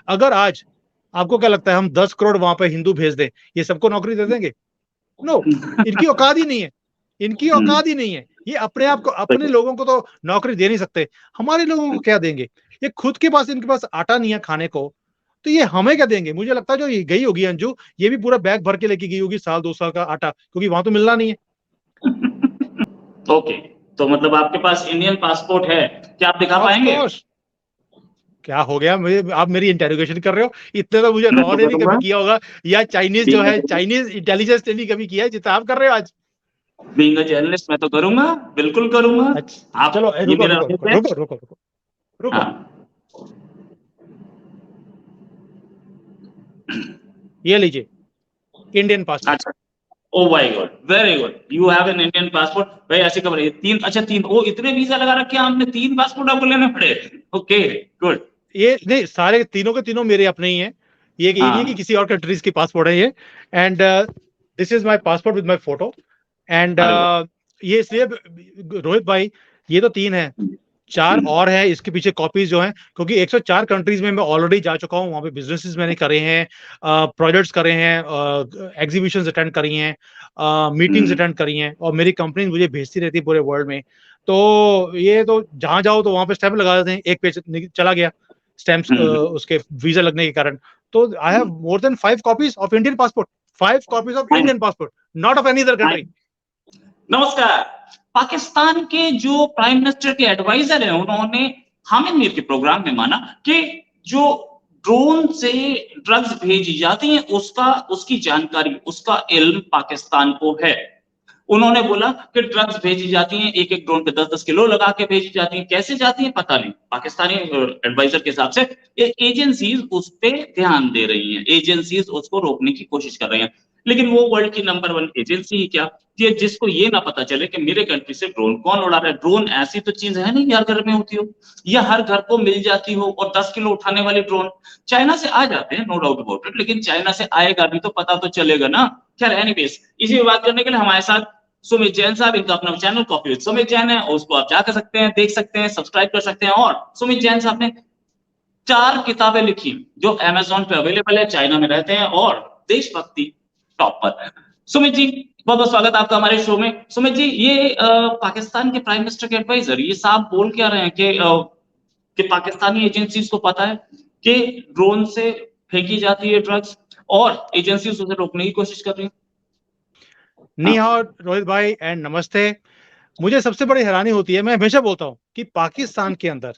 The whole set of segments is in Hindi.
अगर आज आपको क्या लगता है हम 10 करोड़ वहां पे हिंदू भेज दें, ये सबको नौकरी दे देंगे? नो, इनकी औकात ही नहीं है, इनकी औकात ही नहीं है। ये अपने आप को, अपने लोगों को तो नौकरी दे नहीं सकते, हमारे लोगों को क्या देंगे? ये खुद के पास, इनके पास आटा नहीं है खाने को, तो ये हमें क्या देंगे? मुझे लगता है जो ये गई होगी अंजू, ये भी पूरा बैग भर के लेके गई होगी साल 2 साल का आटा, क्योंकि वहां तो मिलना नहीं है। ओके, तो मतलब आपके पास इंडियन पासपोर्ट है, क्या आप दिखा ऑफ पाएंगे? कोर्स। क्या हो गया, मुझे आप मेरी इंटेरोगेशन कर रहे हो? इतने तो मुझे मैं रॉ तो ने नहीं करूंगा, कभी किया होगा, या चाइनीज जो है, चाइनीज इंटेलिजेंस ने नहीं कभी किया है जितना आप कर रहे हो आज। बीइंग अ जर्नलिस्ट मैं तो करूंगा, बिल्कुल करूंगा। अच्छा आप चलो, ये रुको मेरा रुको रुको आदेश है। रुको रुको रुको रुको, हाँ, ये लीजिए इंडियन पासपोर्ट। अच्छा। Oh my God, very good, you have an Indian passport. भाई ऐसे कब रही तीन, अच्छा तीन, ओ इतने वीजा लगा रखे हैं आपने, 3 पासपोर्ट आपको लेने पड़े। Okay, good. ये नहीं, सारे तीनों के तीनों मेरे अपने ही हैं, ये नहीं है कि हाँ, किसी और कंट्रीज की पासपोर्ट है ये। And this is my passport with my photo. And अरे वाह। ये इसलिए, रोहित भाई, ये तो 3 है, 4 और है इसके पीछे कॉपीज जो हैं, क्योंकि 104 कंट्रीज में मैं ऑलरेडी जा चुका हूँ, वहां पे बिजनेसेस मैंने करे हैं, प्रोजेक्ट्स करे हैं, एग्जीबिशंस अटेंड करी हैं, मीटिंग्स अटेंड करी हैं, और मेरी कंपनी मुझे भेजती रहती है पूरे वर्ल्ड में। तो ये तो जहां जाओ तो वहां पे स्टैंप लगा देते हैं, एक पेज चला गया स्टैंप्स उसके वीजा लगने के कारण। तो I have more than 5 copies of Indian passport, 5 copies of Indian passport, not of any other country. नमस्कार। पाकिस्तान के जो प्राइम मिनिस्टर के एडवाइजर हैं, उन्होंने हामिद मीर के प्रोग्राम में माना कि जो ड्रोन से ड्रग्स भेजी जाती हैं उसका, उसकी जानकारी, उसका इल्म पाकिस्तान को है। उन्होंने बोला कि ड्रग्स भेजी जाती हैं, एक एक ड्रोन पे 10-10 किलो लगा के भेजी जाती हैं, कैसे जाती हैं पता नहीं। पाकिस्तानी एडवाइजर के हिसाब से एजेंसीज उस पे ध्यान दे रही हैं, एजेंसीज उसको रोकने की कोशिश कर रही हैं। लेकिन वो वर्ल्ड की नंबर 1 एजेंसी ही क्या, ये जिसको ये ना पता चले कि मेरे कंट्री से ड्रोन कौन उड़ा रहा है। ड्रोन ऐसी तो चीज है नहीं हर घर में होती हो, या हर घर को मिल जाती हो, और 10 किलो उठाने वाली ड्रोन चाइना से आ जाते हैं, नो डाउट अबाउट इट, लेकिन चाइना से आएगा भी तो पता तो चलेगा ना। खैर एनीवेज, इसी में बात करने के लिए हमारे साथ सुमित जैन साहब, इनका अपना channel copy with Sumit Jain है, उसको आप जा सकते हैं, देख सकते हैं, सब्सक्राइब कर सकते हैं। और सुमित जैन साहब ने 4 किताबें लिखी जो अमेज़न पे अवेलेबल है, चाइना में रहते हैं, और देशभक्ति टॉप पर। सुमित जी, बहुत बहुत स्वागत आपका हमारे शो में। सुमित जी, ये पाकिस्तान के प्राइम मिनिस्टर के एडवाइजर ये साहब बोल क्या रहे हैं कि पाकिस्तानी एजेंसीज को पता है कि ड्रोन से फेंकी जाती है ड्रग्स, और एजेंसीज उसे रोकने की कोशिश कर रही है। नी हाओ रोहित भाई, एंड नमस्ते। मुझे सबसे बड़ी हैरानी होती है, मैं हमेशा बोलता हूँ कि पाकिस्तान के अंदर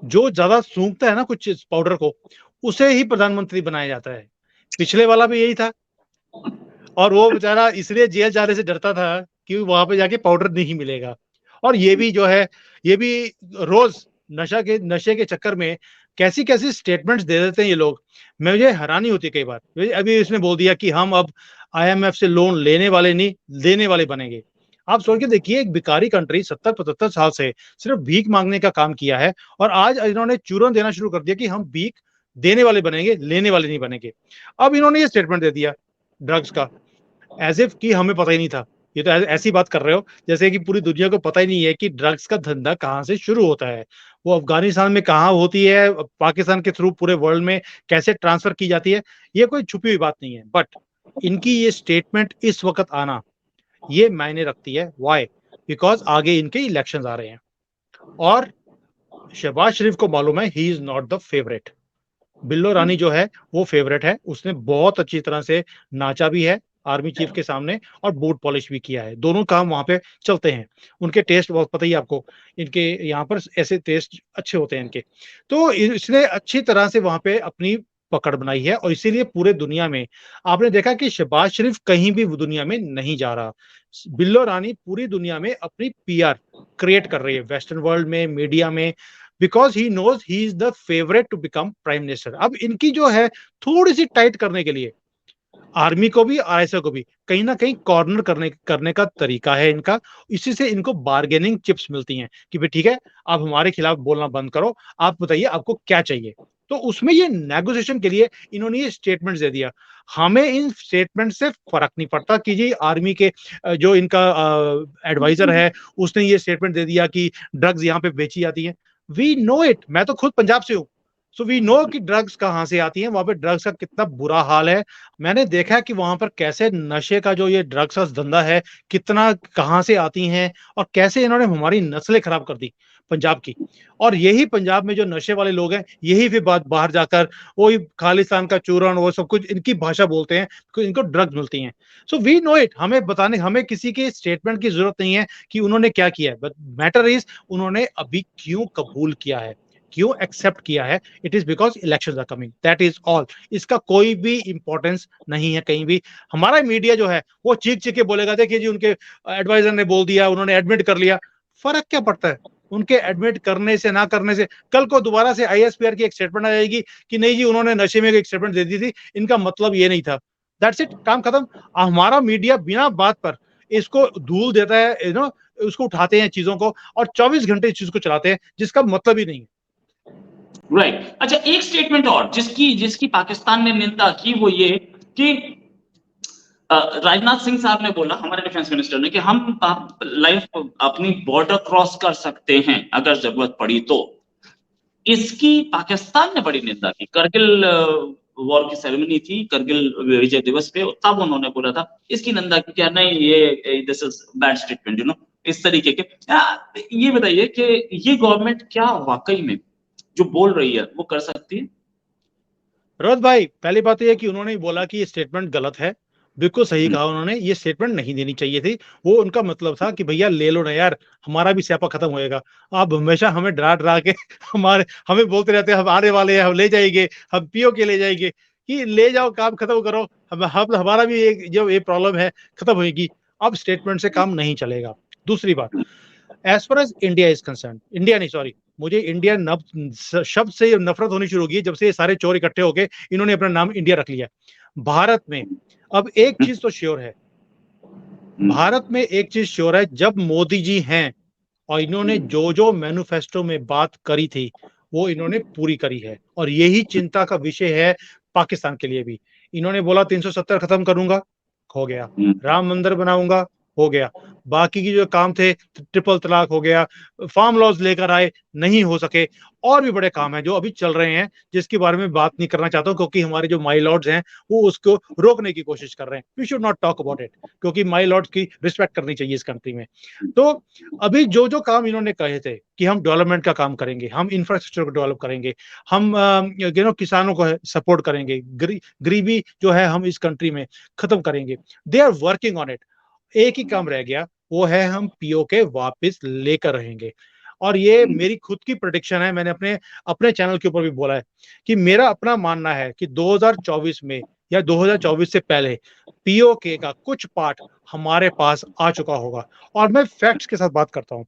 जो ज्यादा सूंघता है ना कुछ पाउडर को, उसे ही प्रधानमंत्री बनाया जाता है। पिछले वाला भी यही था, और वो बेचारा इसलिए जेल जाने से डरता था कि वहां पे जाके पाउडर नहीं मिलेगा। और ये भी जो है, ये भी रोज नशे के चक्कर में कैसी कैसी स्टेटमेंट्स दे देते हैं ये लोग। मुझे हैरानी होती है कई बार। अभी इसने बोल दिया कि हम अब आईएमएफ से लोन लेने वाले नहीं, देने वाले बनेंगे। आप सोच के देखिए, एक भिखारी कंट्री 70-75 साल से सिर्फ भीख मांगने का काम किया है, और आज इन्होंने चूरन देना शुरू कर दिया कि हम भीख देने वाले बनेंगे, लेने वाले नहीं बनेंगे। अब इन्होंने ये स्टेटमेंट दे दिया ड्रग्स का, एज इफ कि हमें पता ही नहीं था। ये तो ऐसी बात कर रहे हो जैसे कि पूरी दुनिया को पता ही नहीं है कि ड्रग्स का धंधा कहाँ से शुरू होता है, वो अफगानिस्तान में कहाँ होती है, पाकिस्तान के थ्रू पूरे वर्ल्ड में कैसे ट्रांसफर की जाती है। ये कोई छुपी हुई बात नहीं है, बट इनकी ये स्टेटमेंट इस वक्त आना ये मायने रखती है। व्हाई? बिकॉज आगे इनके इलेक्शंस आ रहे हैं, और शहबाज शरीफ को मालूम है he is not the favourite. बिल्लो रानी जो है वो फेवरेट है, उसने बहुत अच्छी तरह से नाचा भी है आर्मी चीफ के सामने, और बूट पॉलिश भी किया है। दोनों काम वहां पे चलते हैं। उनके टेस्ट बहुत पता ही है आपको, इनके यहाँ पर ऐसे टेस्ट अच्छे होते हैं इनके। तो इसने अच्छी तरह से वहां पे अपनी पकड़ बनाई है, और इसीलिए पूरे दुनिया में आपने देखा कि शहबाज शरीफ कहीं भी दुनिया में नहीं जा रहा। बिल्लो रानी पूरी दुनिया में अपनी पीआर क्रिएट कर रही है, वेस्टर्न वर्ल्ड में, मीडिया में, because he knows he is the favourite to become prime minister. अब इनकी जो है थोड़ी सी टाइट करने के लिए आर्मी को भी, आरएसए को भी कहीं ना कहीं कॉर्नर करने का तरीका है इनका। इसी से इनको बार्गेनिंग चिप्स मिलती हैं कि भाई ठीक है, आप हमारे खिलाफ बोलना बंद करो, आप बताइए आपको क्या चाहिए। तो उसमें ये नेगोशिएशन के लिए इन्होंने ये स्टेटमेंट दे दिया। हमें इन स्टेटमेंट से फर्क नहीं पड़ता कि जी आर्मी के जो इनका एडवाइजर है उसने ये स्टेटमेंट दे दिया कि ड्रग्स यहाँ पे बेची जाती है। वी नो इट, मैं तो खुद पंजाब से हूँ, सो वी नो कि ड्रग्स कहाँ से आती हैं, वहाँ पे ड्रग्स का कितना बुरा हाल है। मैंने देखा है कि वहाँ पर कैसे नशे का जो ये ड्रग्स का धंधा है, कितना कहाँ से आती हैं और कैसे इन्होंने हमारी नस्लें खराब कर दी पंजाब की। और यही पंजाब में जो नशे वाले लोग हैं, यही फिर बात बाहर जाकर वही खालिस्तान का चूर्ण वो सब कुछ इनकी भाषा बोलते हैं, इनको ड्रग्स मिलती हैं। सो वी नो इट, हमें किसी के स्टेटमेंट की ज़रूरत नहीं है कि उन्होंने क्या किया है, बट मैटर इज़ उन्होंने अभी क्यों कबूल किया है, क्यों एक्सेप्ट किया है। It is because elections are coming, that is all. इसका कोई भी इंपॉर्टेंस नहीं है कहीं भी। हमारा मीडिया जो है वो चीख चीख के बोलेगा, देखिए जी उनके एडवाइजर ने बोल दिया, उन्होंने एडमिट कर लिया। फर्क क्या पड़ता है उनके एडमिट करने से ना करने से? कल को दोबारा से आईएसपीआर की एक स्टेटमेंट आ जाएगी कि नहीं जी उन्होंने नशे में एक स्टेटमेंट दे दी थी, इनका मतलब ये नहीं था। दैट्स इट, काम खत्म। हमारा मीडिया बिना बात पर इसको धूल देता है, यू नो, उसको उठाते हैं चीजों को और 24 घंटे इस चीज को चलाते हैं जिसका मतलब ही नहीं है। राइट। अच्छा, एक स्टेटमेंट और जिसकी जिसकी पाकिस्तान ने निंदा की वो ये कि राजनाथ सिंह साहब ने बोला, हमारे डिफेंस मिनिस्टर ने, कि हम लाइफ अपनी बॉर्डर क्रॉस कर सकते हैं अगर जरूरत पड़ी तो। इसकी पाकिस्तान ने बड़ी निंदा की। करगिल वॉर की सेरेमनी थी, करगिल विजय दिवस पे, तब उन्होंने बोला था, इसकी निंदा की, क्या नहीं ये this is bad statement, you know, इस तरीके के। ये बताइए कि ये गवर्नमेंट क्या वाकई में जो बोल रही है वो कर सकती है? रोहित भाई, पहली बात तो ये कि उन्होंने बोला कि ये स्टेटमेंट गलत है। बिल्कुल सही कहा उन्होंने, ये स्टेटमेंट नहीं देनी चाहिए थी। वो उनका मतलब था कि भैया ले लो ना यार, हमारा भी स्यापा खत्म होएगा। आप हमेशा हमें डरा डरा के हमें बोलते रहते हैं हम आने वाले हैं, हम ले जाएंगे, हम पीओ के ले जाएंगे, कि ले जाओ काम खत्म करो, हम हमारा भी एक जो ये प्रॉब्लम है खत्म होगी। अब स्टेटमेंट से काम नहीं चलेगा। दूसरी बात, as far as India is concerned, India नहीं सॉरी, मुझे इंडिया शब्द से नफरत होनी शुरू हो गई जब से ये सारे चोर इकट्ठे होके इन्होंने अपना नाम इंडिया रख लिया। भारत में अब एक चीज तो श्योर है, भारत में एक चीज श्योर है, जब मोदी जी हैं और इन्होंने जो जो मैनिफेस्टो में बात करी थी वो इन्होंने पूरी करी है, और यही चिंता का विषय है पाकिस्तान के लिए भी। इन्होंने बोला 370 खत्म करूंगा, हो गया। राम मंदिर बनाऊंगा, हो गया। बाकी की जो काम थे, ट्रिपल तलाक हो गया, फार्म लॉज लेकर आए, नहीं हो सके। और भी बड़े काम हैं जो अभी चल रहे हैं जिसके बारे में बात नहीं करना चाहता हूं, क्योंकि हमारे जो माई लॉर्ड्स हैं वो उसको रोकने की कोशिश कर रहे हैं। We should not talk about it, क्योंकि माई लॉर्ड्स की रिस्पेक्ट करनी चाहिए इस कंट्री में। तो अभी जो जो काम इन्होंने कहे थे कि हम डेवलपमेंट का काम करेंगे, हम इंफ्रास्ट्रक्चर को डेवलप करेंगे, हम किसानों को सपोर्ट करेंगे, गरीबी जो है हम इस कंट्री में खत्म करेंगे, they are working on it. एक ही काम रह गया, वो है हम पीओ के वापस लेकर रहेंगे। और ये मेरी खुद की प्रेडिक्शन है, मैंने अपने अपने चैनल के ऊपर भी बोला है कि मेरा अपना मानना है कि 2024 में या 2024 से पहले पीओके का कुछ पार्ट हमारे पास आ चुका होगा। और मैं फैक्ट्स के साथ बात करता हूं।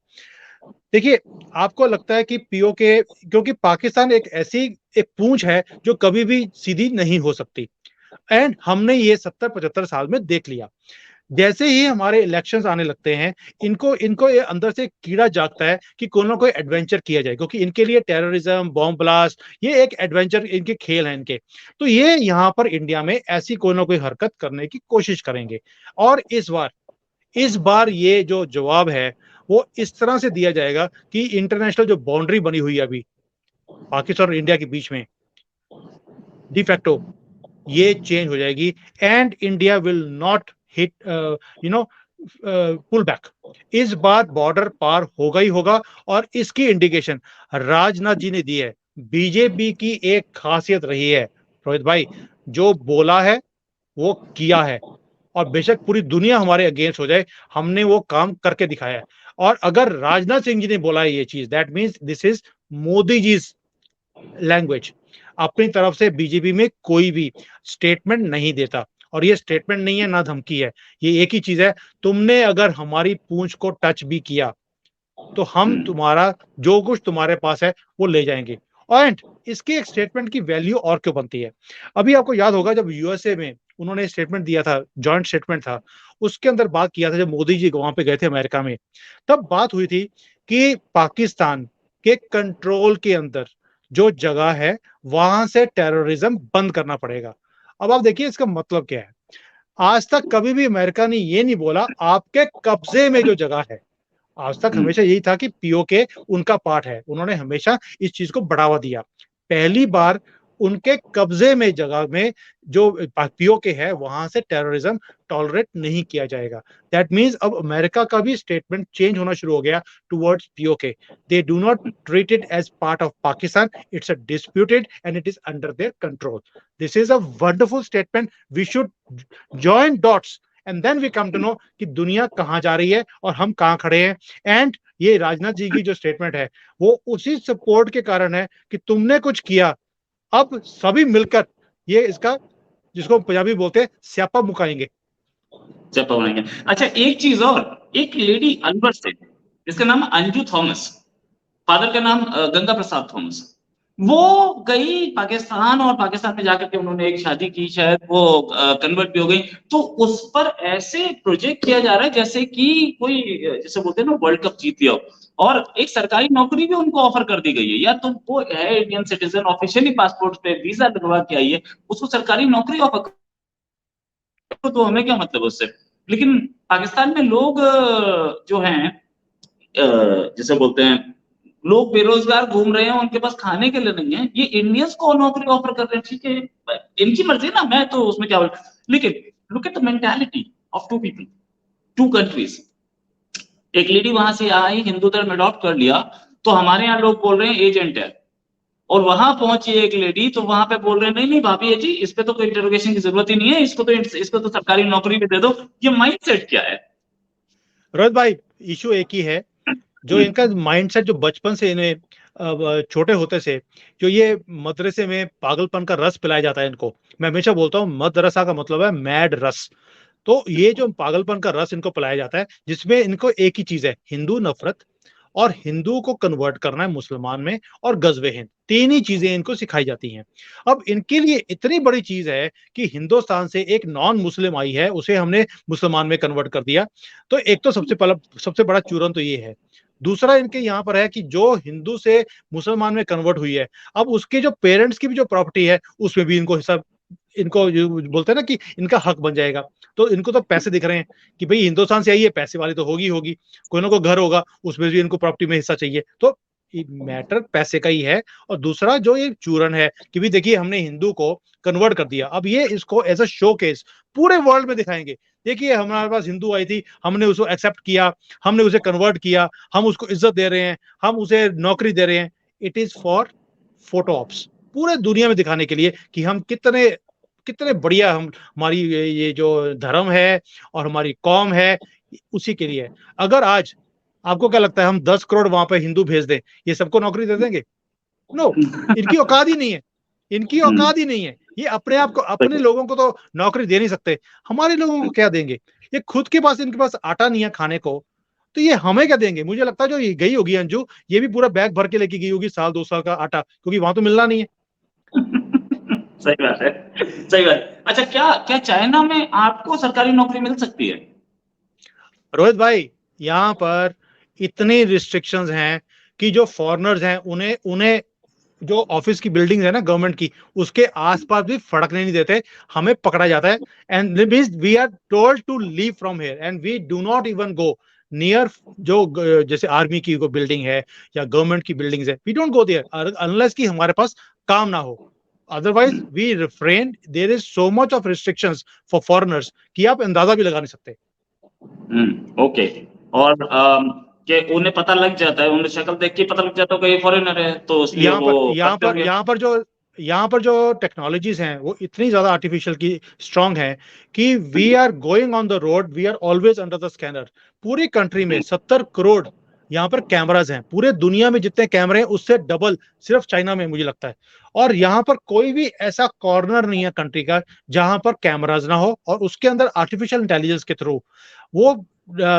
देखिए, आपको लगता है कि पीओके, क्योंकि पाकिस्तान एक ऐसी एक पूंछ है जो कभी भी सीधी नहीं हो सकती, एंड हमने ये 70-75 साल में देख लिया। जैसे ही हमारे इलेक्शंस आने लगते हैं, इनको इनको ये अंदर से कीड़ा जागता है कि कोई ना कोई एडवेंचर किया जाए, क्योंकि इनके लिए टेररिज्म, बॉम्ब ब्लास्ट, ये एक एडवेंचर इनके खेल हैं इनके। तो ये यहाँ पर इंडिया में ऐसी कोई ना कोई हरकत करने की कोशिश करेंगे। और इस बार ये जो जवाब है वो इस तरह से दिया जाएगा कि इंटरनेशनल जो बाउंड्री बनी हुई है अभी पाकिस्तान और इंडिया के बीच में, डिफैक्टो ये चेंज हो जाएगी, and India will not hit pull back. इस बार बॉर्डर पार होगा ही होगा। और इसकी इंडिकेशन राजनाथ जी ने दी है। बीजेपी की एक खासियत रही है रोहित भाई, जो बोला है वो किया है। और बेशक पूरी दुनिया हमारे अगेंस्ट हो जाए, हमने वो काम करके दिखाया है। और अगर राजनाथ सिंह जी ने बोला है ये चीज, that means this is Modi ji language. अपनी तरफ से बीजेपी में कोई भी स्टेटमेंट नहीं देता, और ये स्टेटमेंट नहीं है ना धमकी है, ये एक ही चीज है, तुमने अगर हमारी पूंछ को टच भी किया तो हम तुम्हारा जो कुछ तुम्हारे पास है वो ले जाएंगे। एंड इसके एक स्टेटमेंट की वैल्यू और क्यों बनती है? अभी आपको याद होगा जब यूएसए में उन्होंने स्टेटमेंट दिया था, जॉइंट स्टेटमेंट था, उसके अंदर बात किया था, जब मोदी जी वहां पे गए थे अमेरिका में, तब बात हुई थी कि पाकिस्तान के कंट्रोल के अंदर जो जगह है वहां से टेररिज्म बंद करना पड़ेगा। अब आप देखिए इसका मतलब क्या है। आज तक कभी भी अमेरिका ने ये नहीं बोला आपके कब्जे में जो जगह है, आज तक हमेशा यही था कि पीओके उनका पार्ट है, उन्होंने हमेशा इस चीज को बढ़ावा दिया। पहली बार उनके कब्जे में जगह में जो पीओके है वहां से टेररिज्म टॉलरेट नहीं किया जाएगा। दैट मीन्स अब अमेरिका का भी स्टेटमेंट चेंज होना शुरू हो गया towards PoK. They do not treat it as part of Pakistan, it's a disputed and it is under their control. This is a wonderful statement. We should join dots and then we come to know कि दुनिया कहां जा रही है और हम कहां खड़े हैं। एंड ये राजनाथ जी की जो स्टेटमेंट है वो उसी सपोर्ट के कारण है कि तुमने कुछ किया, अब सभी मिलकर ये इसका, जिसको पंजाबी बोलते हैं, स्यापा मुकाएंगे। स्यापा बनाएंगे। अच्छा, एक चीज और, एक लेडी अलवर से, जिसका नाम अंजू थॉमस, फादर का नाम गंगा प्रसाद थॉमस, वो गई पाकिस्तान और पाकिस्तान में जाकर के उन्होंने एक शादी की, शायद वो कन्वर्ट भी हो गई। तो उस पर ऐसे प्रोजेक्ट किया जा रहा है जैसे कि कोई, जैसे बोलते हैं ना, वर्ल्ड कप जीत लिया हो, और एक सरकारी नौकरी भी उनको ऑफर कर दी गई है। या तो वो है इंडियन सिटीजन, ऑफिशियली पासपोर्ट पे वीजा लगवा के आई है, उसको सरकारी नौकरी ऑफर, तो हमें क्या मतलब उससे। लेकिन पाकिस्तान में लोग जो हैं, जैसे बोलते हैं, लोग बेरोजगार घूम रहे हैं, उनके पास खाने के लिए नहीं है, ये इंडियंस को नौकरी ऑफर कर रहे हैं। ठीक है, इनकी मर्जी ना, मैं तो उसमें क्या बोल। लेकिन look at the mentality of two people, two countries. एक लेडी वहां से आई, हिंदू धर्म अडॉप्ट कर लिया, तो हमारे यहाँ लोग बोल रहे हैं एजेंट है, और वहां पहुंची एक लेडी तो वहां पे बोल रहे हैं नहीं नहीं भाभी है जी, इस पे तो कोई इंटरोगेशन की जरूरत ही नहीं है, इसको तो सरकारी नौकरी भी दे दो। ये माइंडसेट क्या है? रोहित भाई, इशू एक ही है, जो इनका माइंडसेट जो बचपन से इन्हें छोटे होते से जो ये मदरसे में पागलपन का रस पिलाया जाता है इनको। मैं हमेशा बोलता हूँ मदरसा का मतलब है मैड रस। तो ये जो पागलपन का रस इनको पिलाया जाता है, जिसमें इनको एक ही चीज है, हिंदू नफरत और हिंदुओं को कन्वर्ट करना है मुसलमान में, और गजवे हिंद, तीन ही चीजें इनको सिखाई जाती हैं। अब इनके लिए इतनी बड़ी चीज है कि हिंदुस्तान से एक नॉन मुस्लिम आई है, उसे हमने मुसलमान में कन्वर्ट कर दिया। तो एक तो सबसे बड़ा चूरन तो ये है। दूसरा इनके यहाँ पर है कि जो हिंदू से मुसलमान में कन्वर्ट हुई है, अब उसके जो पेरेंट्स की भी जो प्रॉपर्टी है उसमें भी इनको हिस्सा, इनको जो बोलते हैं ना कि इनका हक बन जाएगा। तो इनको तो पैसे दिख रहे हैं कि भाई हिंदुस्तान से आई है, पैसे वाली तो होगी होगी, कोई ना कोई घर होगा, उसमें भी इनको प्रॉपर्टी में हिस्सा चाहिए। तो मैटर पैसे का ही है। और दूसरा जो ये चूरन है कि भी देखिए हमने हिंदू को कन्वर्ट कर दिया, अब ये इसको एज अ शो केस पूरे वर्ल्ड में दिखाएंगे। देखिए हमारे पास हिंदू आई थी, हमने उसको एक्सेप्ट किया, हमने उसे कन्वर्ट किया, हम उसको इज्जत दे रहे हैं, हम उसे नौकरी दे रहे हैं। It is for photo ops, पूरे दुनिया में दिखाने के लिए कि हम कितने कितने बढ़िया, हम हमारी ये जो धर्म है और हमारी कौम है, उसी के लिए। अगर आज आपको क्या लगता है हम 10 करोड़ वहां पे हिंदू भेज दें, ये सबको नौकरी दे देंगे? नो, इनकी औकात ही नहीं है, इनकी औकात ही नहीं है। ये अपने आप को, अपने लोगों को तो नौकरी दे नहीं सकते, हमारे लोगों को क्या देंगे? ये खुद के पास, इनके पास आटा नहीं है खाने को, तो ये हमें क्या देंगे? मुझे लगता है जो ये गई होगी अंजू, ये भी पूरा बैग भर के लेके गई होगी साल 2 साल का आटा, क्योंकि वहां तो मिलना नहीं है। सही बात है, सही बात। अच्छा, क्या क्या चाइना में आपको सरकारी नौकरी मिल सकती है? रोहित भाई, यहाँ पर इतनी रिस्ट्रिक्शंस हैं कि जो फॉरेनर्स हैं उन्हें उन्हें जो ऑफिस की बिल्डिंग है ना गवर्नमेंट की, उसके आसपास भी फड़कने नहीं देते, हमें पकड़ा जाता है। And means we are told to leave from here and we do not even go near, जो जैसे आर्मी की को बिल्डिंग है या गवर्नमेंट की बिल्डिंग्स है, we don't go there unless कि हमारे पास काम ना हो। Otherwise we refrain. There is so much of restrictions for foreigners कि आप अंदाजा भी लगा नहीं सकते। ओके। और कि उन्हें पता लग जाता है, उन्हें शक्ल देख के पता लग जाता है कि ये फॉरेनर है, तो इसलिए यहाँ वो पर यहाँ करते पर होंगे। यहाँ पर जो टेक्नोलॉजीज हैं वो इतनी ज्यादा आर्टिफिशियल की स्ट्रांग है कि we are going on the road, we are always under the scanner. पूरी कंट्री में 70 करोड़ यहाँ पर कैमराज हैं, पूरे दुनिया में जितने कैमरे हैं उससे डबल सिर्फ चाइना में मुझे लगता है। और यहाँ पर कोई भी ऐसा कॉर्नर नहीं है कंट्री का जहां पर कैमराज ना हो, और उसके अंदर आर्टिफिशियल इंटेलिजेंस के थ्रू वो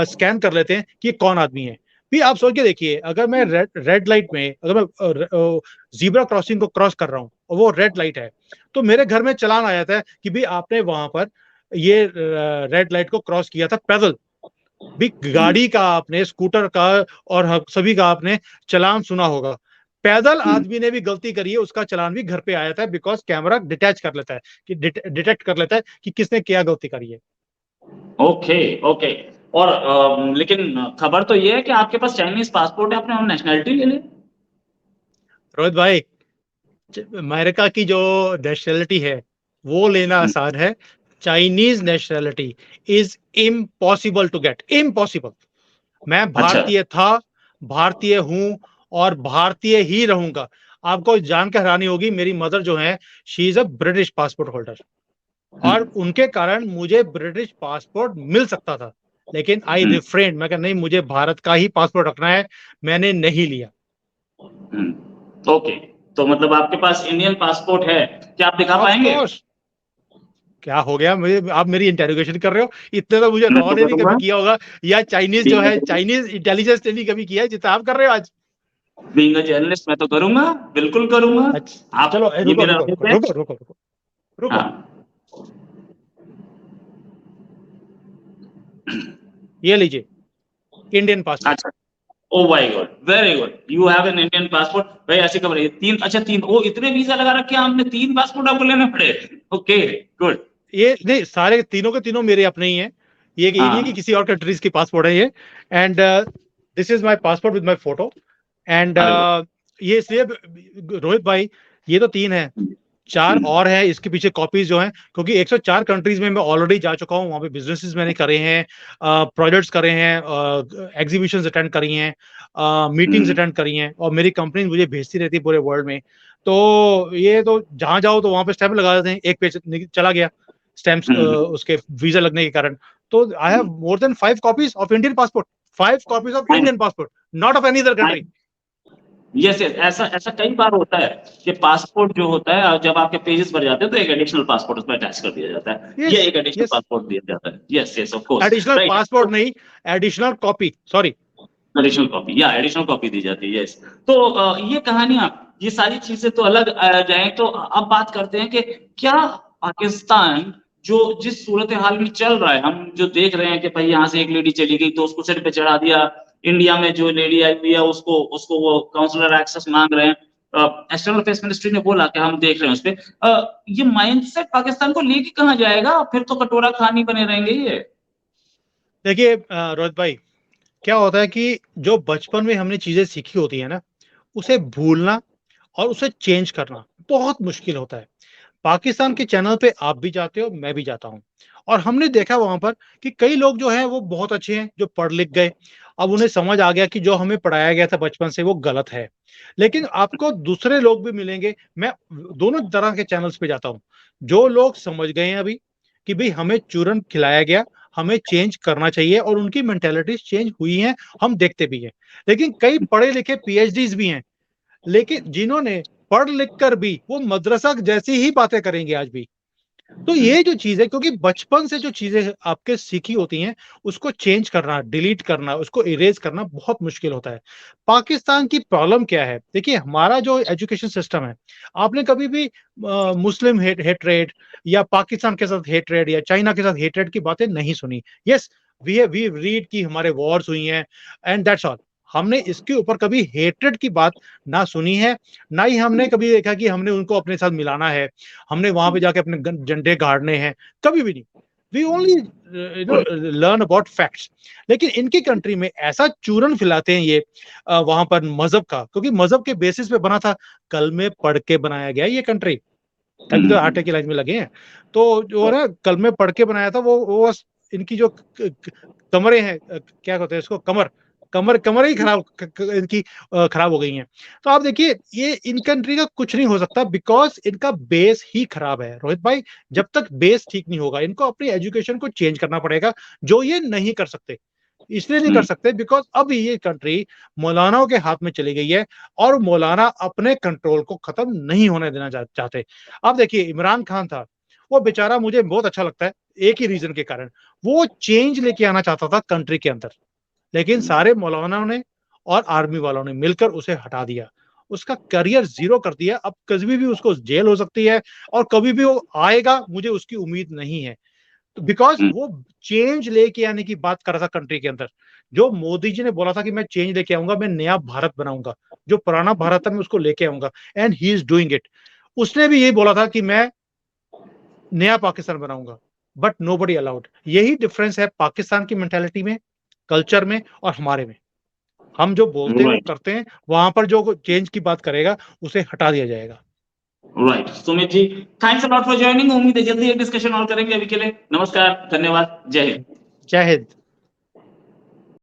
स्कैन कर लेते हैं कि कौन आदमी है। भी आप सोच के देखिए, अगर मैं रेड लाइट में, अगर मैं जीब्रा क्रॉसिंग को क्रॉस कर रहा हूँ और वो रेड लाइट है, तो मेरे घर में चलान आ जाता है कि भी आपने वहां पर ये रेड लाइट को क्रॉस किया था पैदल। भी गाड़ी का आपने, स्कूटर का और सभी का आपने चलान सुना होगा। पैदल आदमी ने भी गलती करी है, उसका चलान भी घर पे आया था, बिकॉज कैमरा डिटैच कर लेता है कि डिटेक्ट कर लेता है कि किसने क्या गलती करी है। Okay, okay. और लेकिन खबर तो ये है कि आपके पास चाइनीज पासपोर्ट है, आपने नेशनैलिटी ले ली। रोहित भाई, अमेरिका की जो नेशनैलिटी है वो लेना आसान है, Chinese nationality is impossible to get, impossible. मैं अच्छा। भारतीय था, भारतीय हूं और भारतीय ही रहूंगा। आपको जानकर हैरानी होगी, मेरी मदर जो है she is a British passport holder और उनके कारण मुझे ब्रिटिश पासपोर्ट मिल सकता था, लेकिन आई रिफ्रेंड, मैं कहा नहीं मुझे भारत का ही पासपोर्ट रखना है, मैंने नहीं लिया। ओके, तो मतलब आपके पास इंडियन पासपोर्ट है, क्या आप दिखा ऑफ पाएंगे? कोर्स। क्या हो गया, मुझे आप मेरी इंटेरोगेशन कर रहे हो? इतने तो मुझे मैं रॉ तो ने नहीं करूंगा। कभी किया होगा, या चाइनीज जो बीइंग है, चाइनीज इंटेलिजेंस ने नहीं कभी किया है जितना आप कर रहे हो आज। बीइंग अ जर्नलिस्ट मैं तो करूंगा, बिल्कुल करूंगा। अच्छा आप, चलो, ये रुको मेरा रुको रुको आदेश है। रुको रुको रुको रुको, हाँ। ये लीजिए इंडियन पासपोर्ट। अच्छा। Oh my God, very good, you have an Indian passport. भाई ऐसी खबर है, तीन, अच्छा तीन, ओ इतने वीजा लगा रखे हैं आपने, 3 पासपोर्ट आपको लेने पड़े। Okay, good. ये नहीं, सारे तीनों के तीनों मेरे अपने ही हैं, ये नहीं है कि हाँ। किसी और कंट्रीज की पासपोर्ट है ये। And this is my passport with my photo. And अरे वाह। ये इसलिए रोहित भाई, ये तो 3 है, 4 और है इसके पीछे कॉपीज जो हैं, क्योंकि 104 कंट्रीज में मैं ऑलरेडी जा चुका हूँ, वहां पे बिजनेसेस मैंने करे हैं, प्रोजेक्ट्स करे हैं, एग्जीबिशंस अटेंड करी हैं, मीटिंग्स अटेंड करी हैं, और मेरी कंपनी मुझे भेजती रहती है पूरे वर्ल्ड में। तो ये तो जहां जाओ तो वहां पे स्टैंप लगा देते हैं, एक पेज चला गया स्टैम्प उसके वीजा लगने के कारण। तो I have more than 5 copies of Indian passport, 5 copies of Indian passport, not of any other country. Yes yes, ऐसा ऐसा कई बार होता है कि पासपोर्ट जो होता है, और जब आपके पेजेस भर जाते हैं तो एक एडिशनल पासपोर्ट उसमें अटैच कर दिया जाता है, या यस एक एडिशनल यस, पासपोर्ट दिया जाता है। Yes yes, of course, additional right. Passport नहीं, additional copy, sorry. Additional copy, या एडिशनल कॉपी दी जाती है, यस। तो ये कहानियां, ये सारी चीजें तो अलग जाए, तो अब बात करते हैं कि क्या पाकिस्तान जो जिस सूरत हाल में चल रहा है, हम जो देख रहे हैं कि भाई यहाँ से एक लेडी चली गई तो उसको सिर पे चढ़ा दिया, इंडिया में जो लेडी आई हुई है उसको उसको वो काउंसलर एक्सेस मांग रहे हैं, एक्सटर्नल अफेयर्स मिनिस्ट्री ने बोला कि हम देख रहे हैं उस पर। ये माइंडसेट पाकिस्तान को लेके कहाँ जाएगा? फिर तो कटोरा खानी बने रहेंगे ये। देखिए रोहित भाई, क्या होता है कि जो बचपन में हमने चीजें सीखी होती है ना, उसे भूलना और उसे चेंज करना बहुत मुश्किल होता है। पाकिस्तान के चैनल पे आप भी जाते हो, मैं भी जाता हूँ, और हमने देखा वहां पर कि कई लोग जो हैं वो बहुत अच्छे हैं, जो पढ़ लिख गए, अब उन्हें समझ आ गया कि जो हमें पढ़ाया गया था बचपन से वो गलत है। लेकिन आपको दूसरे लोग भी मिलेंगे, मैं दोनों तरह के चैनल्स पे जाता हूँ। जो लोग समझ गए हैं अभी कि भाई हमें चूरन खिलाया गया, हमें चेंज करना चाहिए, और उनकी मेंटेलिटीज चेंज हुई हैं, हम देखते भी हैं। लेकिन कई पढ़े लिखे पीएचडीज भी हैं, लेकिन जिन्होंने पढ़ लिख कर भी वो मदरसा जैसी ही बातें करेंगे आज भी। तो ये जो चीज है, क्योंकि बचपन से जो चीजें आपके सीखी होती हैं, उसको चेंज करना, डिलीट करना, उसको इरेज करना बहुत मुश्किल होता है। पाकिस्तान की प्रॉब्लम क्या है? देखिए हमारा जो एजुकेशन सिस्टम है, आपने कभी भी मुस्लिम हेटरेट या पाकिस्तान के साथ हेटरेट या चाइना के साथ हेटरेट की बातें नहीं सुनी। यस, वी रीड की हमारे वॉर्स हुई हैं एंड दैट्स ऑल। हमने इसके ऊपर कभी हेट्रेड की बात ना सुनी है, ना ही हमने कभी देखा कि हमने उनको अपने साथ मिलाना है, हमने वहां पे जाके अपने झंडे गाड़ने हैं, कभी भी नहीं। We only learn about facts. लेकिन इनकी कंट्री में ऐसा चूरन फैलाते हैं ये वहां पर मजहब का, क्योंकि मजहब के बेसिस पे बना था, कल में पढ़ के बनाया गया ये कंट्री, तभी तो आटे की लाइन में लगे हैं। तो जो है ना, कल में पढ़ के बनाया था, वो इनकी जो कमरे हैं, क्या कहते हैं इसको, कमर कमर कमर ही खराब इनकी खराब हो गई हैं। तो आप देखिए ये इन कंट्री का कुछ नहीं हो सकता, बिकॉज इनका बेस ही खराब है रोहित भाई। जब तक बेस ठीक नहीं होगा, इनको अपनी एजुकेशन को चेंज करना पड़ेगा, जो ये नहीं कर सकते। इसलिए नहीं कर सकते बिकॉज अब ये कंट्री मौलानाओं के हाथ में चली गई है, और मौलाना अपने कंट्रोल को खत्म नहीं होने देना चाहते। अब देखिए इमरान खान था, वो बेचारा मुझे बहुत अच्छा लगता है, एक ही रीजन के कारण, वो चेंज लेके आना चाहता था कंट्री के अंदर, लेकिन सारे मौलानाओं ने और आर्मी वालों ने मिलकर उसे हटा दिया, उसका करियर जीरो कर दिया। अब कभी भी उसको जेल हो सकती है, और कभी भी वो आएगा, मुझे उसकी उम्मीद नहीं है। तो बिकॉज वो चेंज लेके आने की बात कर रहा था कंट्री के अंदर, जो मोदी जी ने बोला था कि मैं चेंज लेके आऊंगा, मैं नया भारत बनाऊंगा, जो पुराना भारत है मैं उसको लेके आऊंगा, and he is doing it. उसने भी यही बोला था कि मैं नया पाकिस्तान बनाऊंगा, बट नो बडी अलाउड। यही डिफरेंस है पाकिस्तान की मेंटेलिटी में, कल्चर में और हमारे में। हम जो बोलते हैं वो राइट। करते हैं, वहां पर जो चेंज की बात करेगा उसे हटा दिया जाएगा। Right Sumit ji, thanks a lot for joining. उम्मीद है जल्दी एक डिस्कशन और करेंगे। अभी के लिए नमस्कार, धन्यवाद, जय हिंद। जय हिंद।